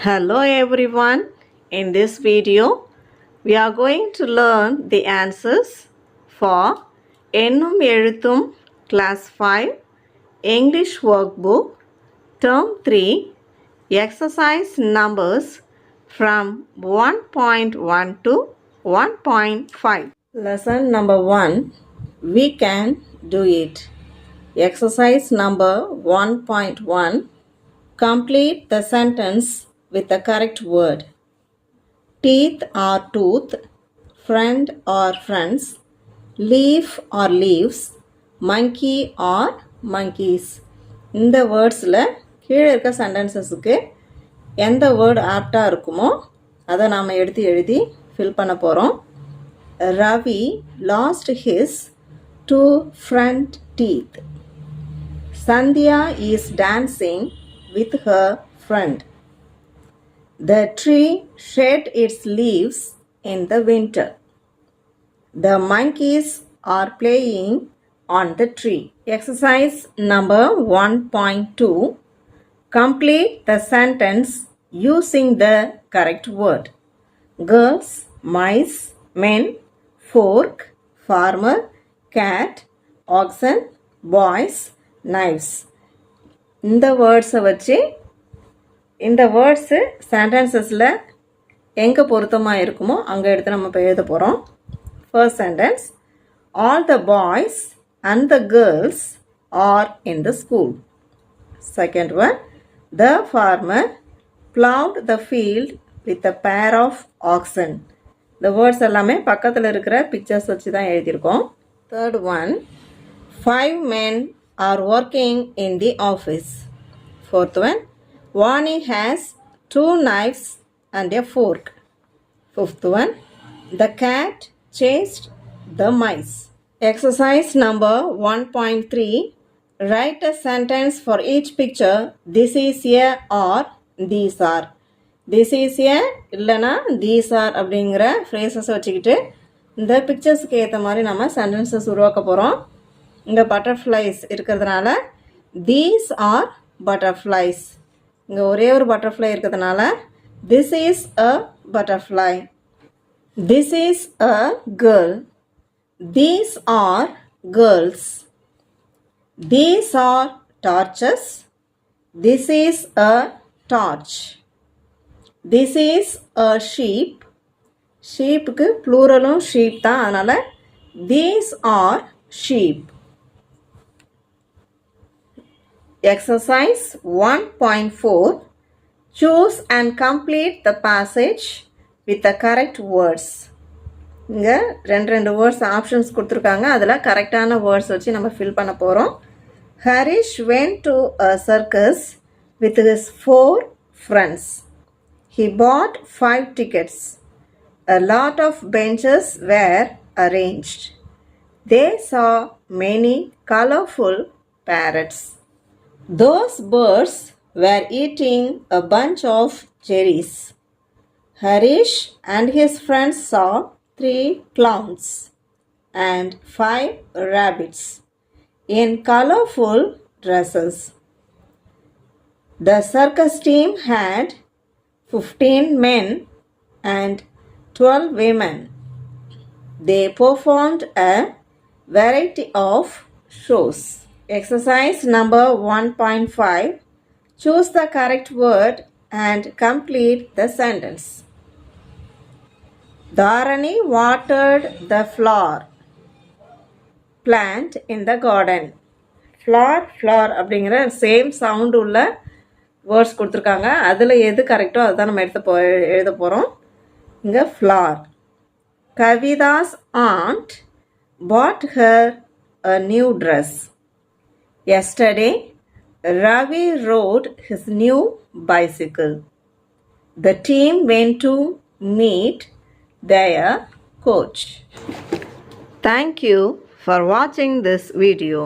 Hello everyone. In this video, we are going to learn the answers for Ennum Ezhuthum Class 5 English Workbook Term 3 Exercise Numbers from 1.1 to 1.5. Lesson number 1. We can do it. Exercise number 1.1. Complete the sentence with the correct word. Teeth or tooth, friend or friends, leaf or leaves, monkey or monkeys. இந்த வேர்ட்ஸில் கீழே இருக்க சென்டென்சஸுக்கு எந்த word ஆப்டாக இருக்குமோ அதை நாம் எடுத்து எழுதி ஃபில் பண்ண போகிறோம். Ravi last his 2 front teeth. Sandhya is dancing with her friend. The tree shed its leaves in the winter. The monkeys are playing on the tree. Exercise number 1.2. Complete the sentence using the correct word. Girls, mice, men, fork, farmer, cat, oxen, boys, knives. இந்த வேர்ட்ஸை வச்சு இந்த words சென்டென்சஸில் எங்கே பொருத்தமாக இருக்குமோ அங்கே எடுத்து நம்ம இப்போ எழுத போகிறோம். First sentence, all the boys and the girls are in the school. Second one, the farmer ploughed the field with a pair of action. இந்த வேர்ட்ஸ் எல்லாமே பக்கத்தில் இருக்கிற பிக்சர்ஸ் வச்சு தான் எழுதியிருக்கோம். Third one, 5 men are working in the office. Fourth one, Vani has 2 knives and a fork. Fifth one, the cat chased the mice. Exercise number 1.3. Write a sentence for each picture. This is a or these are. This is a இல்லைனா these are அப்படிங்கிற phrases வச்சுக்கிட்டு இந்த பிக்சர்ஸ்க்கு ஏற்ற மாதிரி நம்ம sentences உருவாக்க போகிறோம். இங்கே பட்டர்ஃப்ளைஸ் இருக்கிறதுனால தீஸ் ஆர் பட்டர்ஃப்ளைஸ். இங்கே ஒரே ஒரு பட்டர்ஃப்ளை இருக்கிறதுனால this is a butterfly. This is a girl. These are girls. These are torches. This is a torch. This is a sheep. ஷீப்புக்கு ப்ளூரலும் ஷீப் தான், அதனால் these are sheep. Exercise 1.4. Choose and complete the passage with the correct words. இங்கே ரெண்டு words options கொடுத்துருக்காங்க. அதில் கரெக்டான words வச்சு நம்ம ஃபில் பண்ண போகிறோம். Harish went to a circus with his 4 friends. He bought 5 tickets. A lot of benches were arranged. They saw many colorful parrots. Those birds were eating a bunch of cherries. Harish and his friends saw 3 clowns and 5 rabbits in colorful dresses. The circus team had 15 men and 12 women. They performed a variety of shows. Exercise number 1.5. Choose the correct word and complete the sentence. Dharani watered the flower plant in the garden. Flower அப்படிங்கிற same sound உள்ள words கொடுத்துருக்காங்க. அதில் எது கரெக்டோ அதுதான் நம்ம எழுத போகிறோம். இங்கே flower. Kavidas aunt bought her a new dress. Yesterday, Ravi rode his new bicycle. The team went to meet their coach. Thank you for watching this video.